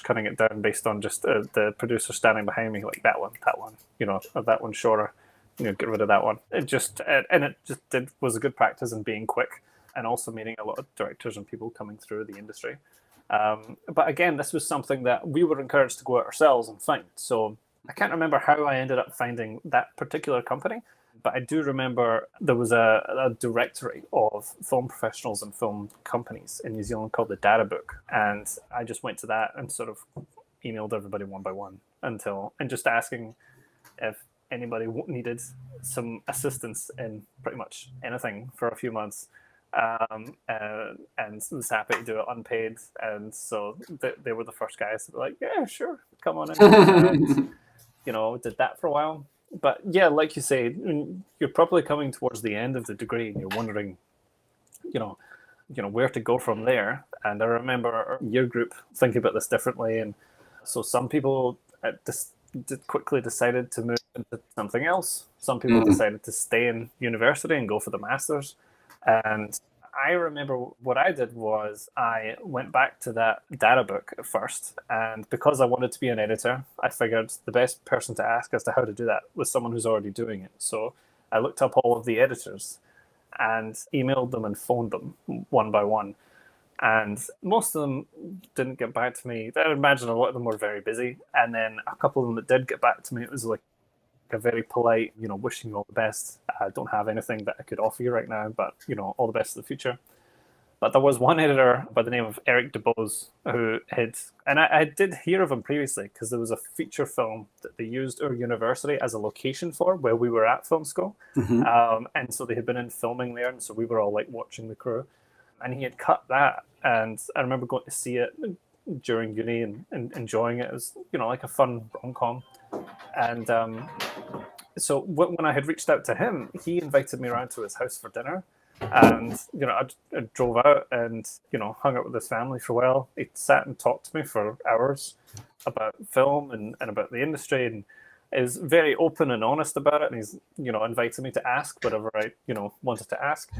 cutting it down based on just the producer standing behind me, like that one, that one shorter, get rid of that one. It just was a good practice in being quick, and also meeting a lot of directors and people coming through the industry. But again, this was something that we were encouraged to go out ourselves and find. So I can't remember how I ended up finding that particular company, but I do remember there was a directory of film professionals and film companies in New Zealand called the Data Book. And I just went to that and sort of emailed everybody one by one and just asking if anybody needed some assistance in pretty much anything for a few months. And was happy to do it unpaid, and so they were the first guys to be like, yeah, sure, come on in. And, did that for a while. But yeah, like you say, you're probably coming towards the end of the degree and you're wondering, where to go from there. And I remember our year group thinking about this differently, and so some people quickly decided to move into something else. Some people decided to stay in university and go for the masters. And I remember what I did was I went back to that data book at first, and because I wanted to be an editor, I figured the best person to ask as to how to do that was someone who's already doing it. So I looked up all of the editors and emailed them and phoned them one by one. And most of them didn't get back to me. I imagine a lot of them were very busy. And then a couple of them that did get back to me, it was like a very polite, wishing you all the best. I don't have anything that I could offer you right now, but, all the best in the future. But there was one editor by the name of Eric DeBose who and I did hear of him previously because there was a feature film that they used our university as a location for where we were at film school. And so they had been in filming there, and so we were all like watching the crew. And he had cut that, and I remember going to see it during uni and enjoying it. It was, like a fun rom-com. And so when I had reached out to him, he invited me around to his house for dinner. And, I drove out and, hung out with his family for a while. He sat and talked to me for hours about film and about the industry, and is very open and honest about it. And he's, invited me to ask whatever I, wanted to ask.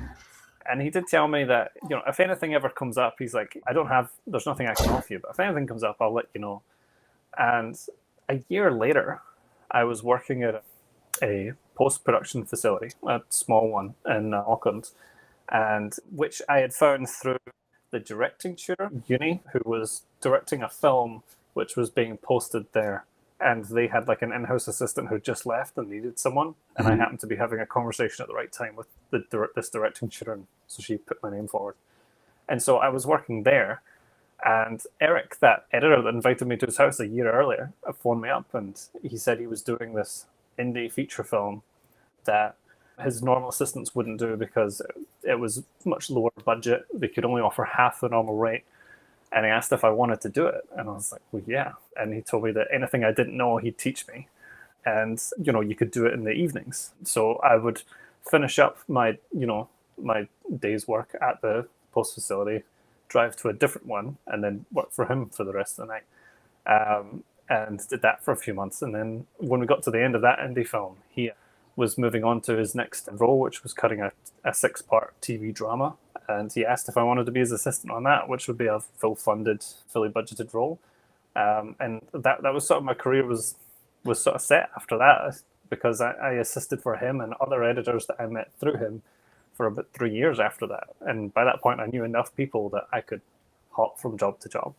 And he did tell me that, if anything ever comes up, he's like, there's nothing I can offer you, but if anything comes up, I'll let you know. And a year later, I was working at a post-production facility, a small one in Auckland, and which I had found through the directing tutor, Uni, who was directing a film which was being posted there and they had like an in-house assistant who just left and needed someone, and I happened to be having a conversation at the right time with this directing tutor, so she put my name forward. And so I was working there, and Eric, that editor that invited me to his house a year earlier, phoned me up, and he said he was doing this indie feature film that his normal assistants wouldn't do because it was much lower budget. They could only offer half the normal rate. And he asked if I wanted to do it. And I was like, well, yeah. And he told me that anything I didn't know, he'd teach me. And, you could do it in the evenings. So I would finish up my day's work at the post facility, drive to a different one, and then work for him for the rest of the night. And did that for a few months. And then when we got to the end of that indie film, he was moving on to his next role, which was cutting a 6-part TV drama. And he asked if I wanted to be his assistant on that, which would be a full-funded, fully budgeted role. And that was sort of my career was sort of set after that, because I assisted for him and other editors that I met through him for about 3 years after that. And by that point, I knew enough people that I could hop from job to job.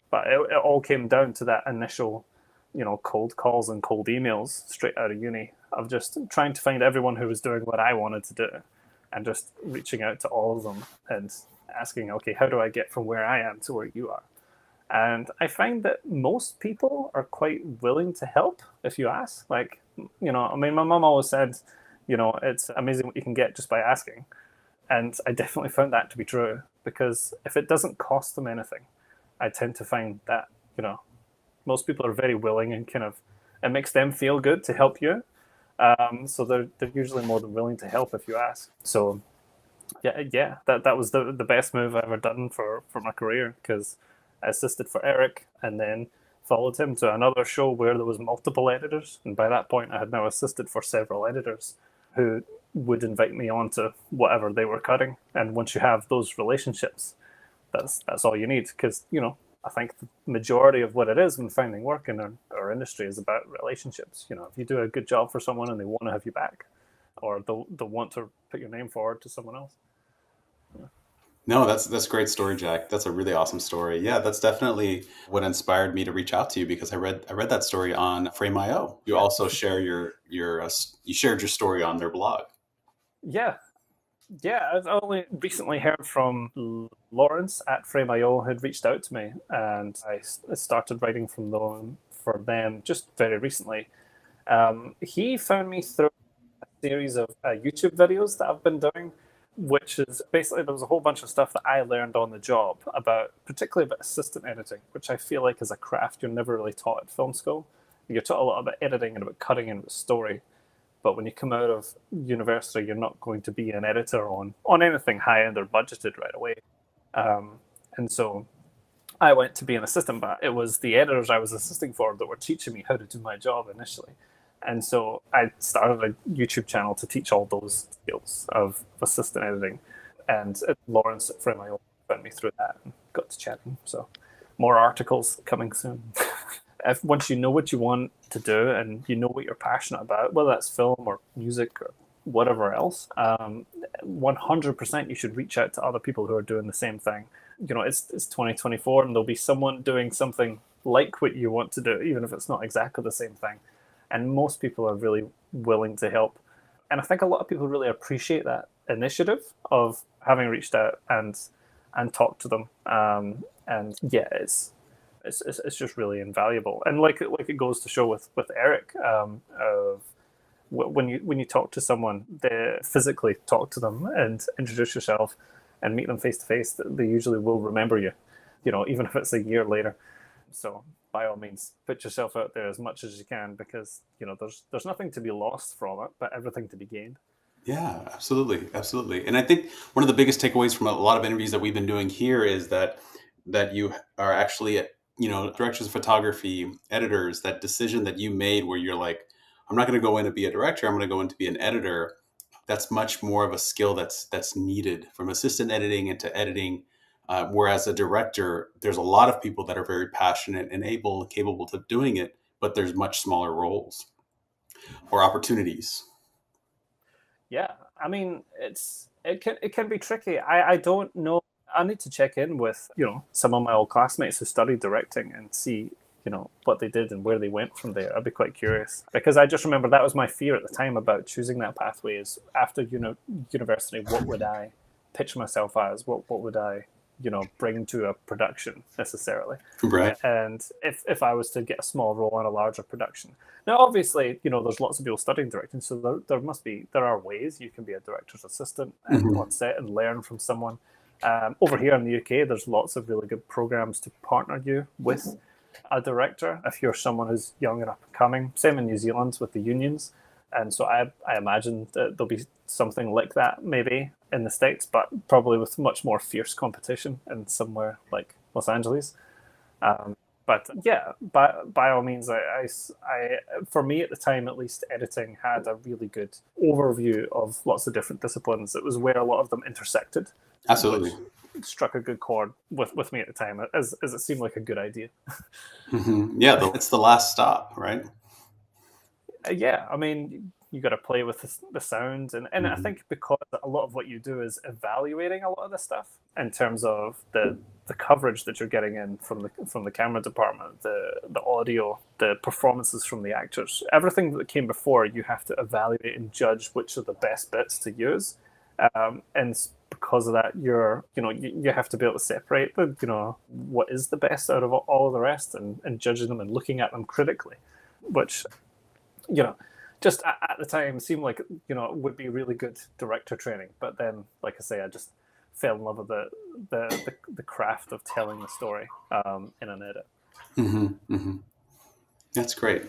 But it all came down to that initial, cold calls and cold emails straight out of uni of just trying to find everyone who was doing what I wanted to do, and just reaching out to all of them and asking, okay, how do I get from where I am to where you are? And I find that most people are quite willing to help if you ask. Like, my mum always said, it's amazing what you can get just by asking. And I definitely found that to be true, because if it doesn't cost them anything, I tend to find that, most people are very willing, and it makes them feel good to help you. So they're usually more than willing to help if you ask. So yeah, that was the best move I've ever done for my career, because I assisted for Eric and then followed him to another show where there was multiple editors. And by that point, I had now assisted for several editors who would invite me on to whatever they were cutting. And once you have those relationships, that's all you need, because, I think the majority of what it is when finding work in our industry is about relationships. If you do a good job for someone and they want to have you back, or they'll want to put your name forward to someone else. Yeah. No, that's a great story, Jack. That's a really awesome story. Yeah, that's definitely what inspired me to reach out to you, because I read that story on Frame.io. You also share you shared your story on their blog. Yeah. Yeah, I've only recently heard from Lawrence at Frame.io, who'd reached out to me, and I started writing for them just very recently. He found me through a series of YouTube videos that I've been doing, which is basically, there was a whole bunch of stuff that I learned on the job, particularly about assistant editing, which I feel like is a craft you're never really taught at film school. You're taught a lot about editing and about cutting and about story. But when you come out of university, you're not going to be an editor on anything high-end or budgeted right away. And so I went to be an assistant, but it was the editors I was assisting for that were teaching me how to do my job initially. And so I started a YouTube channel to teach all those skills of assistant editing. And Lawrence at Frame.io found me through that and got to chatting. So more articles coming soon. Once you know what you want to do and you know what you're passionate about, whether that's film or music or whatever else, 100% you should reach out to other people who are doing the same thing. It's 2024, and there'll be someone doing something like what you want to do, even if it's not exactly the same thing. And most people are really willing to help. And I think a lot of people really appreciate that initiative of having reached out and talked to them. And yeah, it's just really invaluable. And like it goes to show with Eric, when you talk to someone, they physically talk to them and introduce yourself and meet them face to face, they usually will remember you, even if it's a year later. So by all means, put yourself out there as much as you can, because there's nothing to be lost from it, but everything to be gained. Yeah, absolutely. And I think one of the biggest takeaways from a lot of interviews that we've been doing here is that you are actually directors of photography, editors, that decision that you made where you're like, I'm not going to go in to be a director, I'm going to go in to be an editor. That's much more of a skill that's needed from assistant editing into editing. Whereas a director, there's a lot of people that are very passionate and capable of doing it, but there's much smaller roles or opportunities. Yeah, I mean, it can be tricky. I don't know. I need to check in with some of my old classmates who studied directing and see what they did and where they went from there. I'd be quite curious, because I just remember that was my fear at the time about choosing that pathway. Is after university, what would I pitch myself as? What would I bring to a production necessarily? Right. And if I was to get a small role on a larger production. Now, obviously, there's lots of people studying directing, so there are ways you can be a director's assistant and on set and learn from someone. Over here in the UK, there's lots of really good programs to partner you with a director if you're someone who's young and up and coming. Same in New Zealand with the unions. And so I imagine that there'll be something like that maybe in the States, but probably with much more fierce competition in somewhere like Los Angeles. But yeah, by all means, I for me at the time, at least, editing had a really good overview of lots of different disciplines. It was where a lot of them intersected. Absolutely. Struck a good chord with me at the time, as it seemed like a good idea. Yeah, it's the last stop, right? Yeah, I mean, you got to play with the sound, and I think because a lot of what you do is evaluating a lot of this stuff in terms of the coverage that you're getting in from the camera department, the audio, the performances from the actors, everything that came before, you have to evaluate and judge which are the best bits to use, and because of that, you have to be able to separate what is the best out of all of the rest, and judging them and looking at them critically, which just at the time seemed like would be really good director training. But then, like I say, I just fell in love with the craft of telling the story in an edit. That's great.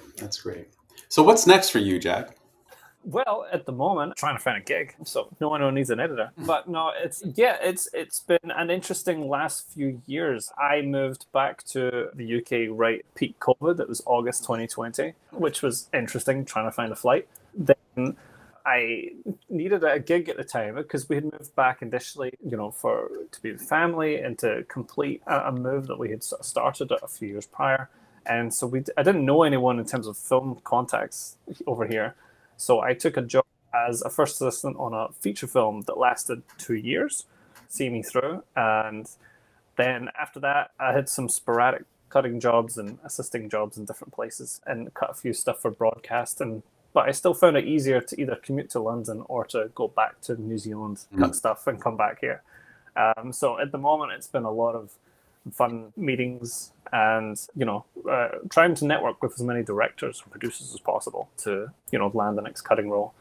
So what's next for you, Jack? Well, at the moment, I'm trying to find a gig, so no one needs an editor. But no, it's been an interesting last few years. I moved back to the UK right peak COVID. It was August 2020, which was interesting, trying to find a flight. Then I needed a gig at the time because we had moved back initially, to be with family and to complete a move that we had started a few years prior. And so I didn't know anyone in terms of film contacts over here. So I took a job as a first assistant on a feature film that lasted 2 years, see me through. And then after that, I had some sporadic cutting jobs and assisting jobs in different places and cut a few stuff for broadcast. But I still found it easier to either commute to London or to go back to New Zealand, cut stuff and come back here. So at the moment, it's been a lot of fun meetings and trying to network with as many directors and producers as possible to land the next cutting role,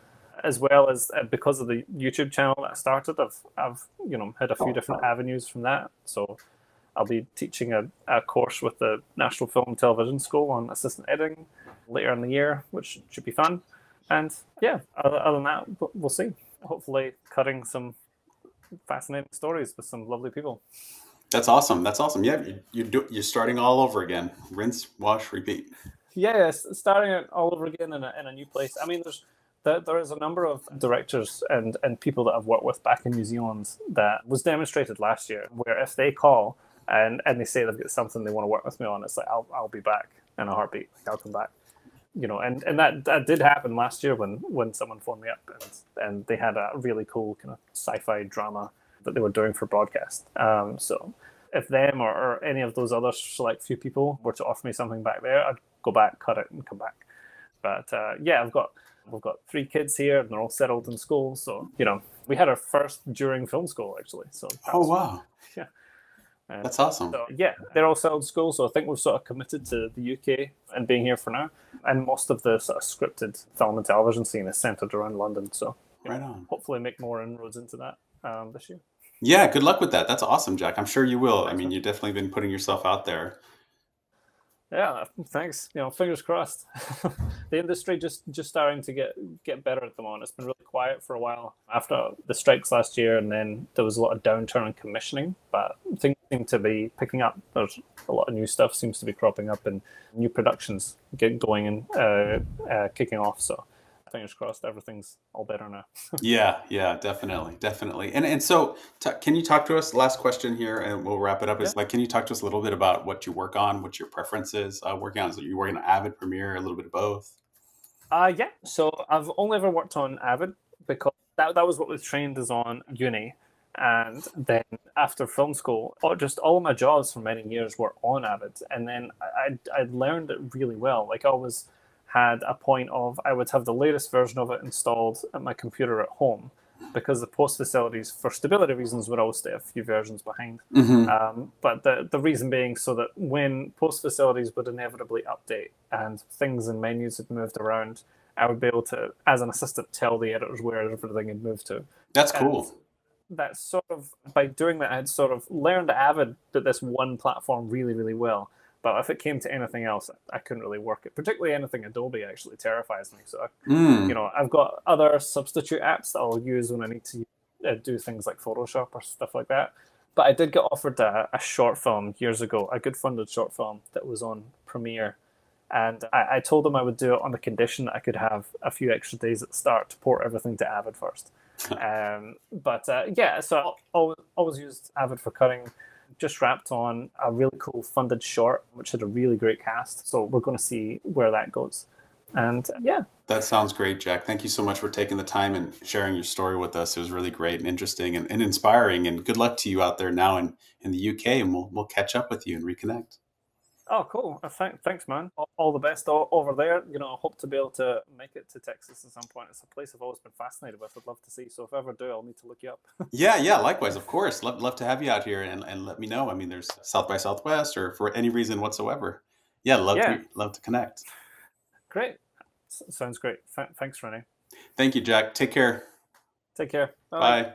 as well as because of the YouTube channel that I started, I've had a few different avenues from that. So I'll be teaching a course with the National Film and Television School on assistant editing later in the year, which should be fun. And yeah, other than that, we'll see. Hopefully cutting some fascinating stories with some lovely people. That's awesome. Yeah, you're starting all over again. Rinse, wash, repeat. Yeah, starting it all over again in a new place. I mean, there is a number of directors and people that I've worked with back in New Zealand that was demonstrated last year, where if they call and they say they've got something they want to work with me on, it's like I'll be back in a heartbeat. I'll come back. And that did happen last year when someone phoned me up and they had a really cool kind of sci-fi drama that they were doing for broadcast. So if them or any of those other select few people were to offer me something back there, I'd go back, cut it, and come back. But yeah, we've got 3 kids here, and they're all settled in school. So we had our first during film school actually. So wow, yeah, that's awesome. So yeah, they're all settled in school. So I think we've sort of committed to the UK and being here for now. And most of the sort of scripted film and television scene is centered around London. So right on. Hopefully make more inroads into that this year. Yeah, good luck with that. That's awesome, Jack. I'm sure you will. I mean, you've definitely been putting yourself out there. Yeah, thanks. Fingers crossed. The industry just starting to get better at the moment. It's been really quiet for a while after the strikes last year, and then there was a lot of downturn in commissioning, but things seem to be picking up. There's a lot of new stuff seems to be cropping up and new productions get going and kicking off. So fingers crossed, everything's all better now. Yeah, definitely. And so can you talk to us, last question here, and we'll wrap it up, is can you talk to us a little bit about what you work on, what your preference is working on? Is you working on Avid, Premiere, a little bit of both? Yeah, so I've only ever worked on Avid because that was what was trained as on uni. And then after film school, just all of my jobs for many years were on Avid. And then I learned it really well. Like I always had a point of I would have the latest version of it installed at my computer at home, because the post facilities, for stability reasons, would always stay a few versions behind. But the reason being so that when post facilities would inevitably update and things and menus had moved around, I would be able to, as an assistant, tell the editors where everything had moved to. That's cool. And that sort of, by doing that, I had sort of learned Avid did this one platform really, really well. But if it came to anything else, I couldn't really work it. Particularly anything Adobe actually terrifies me. So, I've got other substitute apps that I'll use when I need to do things like Photoshop or stuff like that. But I did get offered a short film years ago, a good funded short film that was on Premiere. And I told them I would do it on the condition that I could have a few extra days at the start to port everything to Avid first. So I always used Avid for cutting. Just wrapped on a really cool funded short, which had a really great cast. So we're going to see where that goes. And That sounds great, Jack. Thank you so much for taking the time and sharing your story with us. It was really great and interesting and inspiring. And good luck to you out there now in the UK. And we'll catch up with you and reconnect. Oh, cool. Thanks, man. All the best over there. I hope to be able to make it to Texas at some point. It's a place I've always been fascinated with. I'd love to see. So if I ever do, I'll need to look you up. Yeah, likewise. Of course. Love to have you out here and let me know. I mean, there's South by Southwest or for any reason whatsoever. Yeah, love to connect. Great. Sounds great. Thanks, Rene. Thank you, Jack. Take care. Take care. Bye.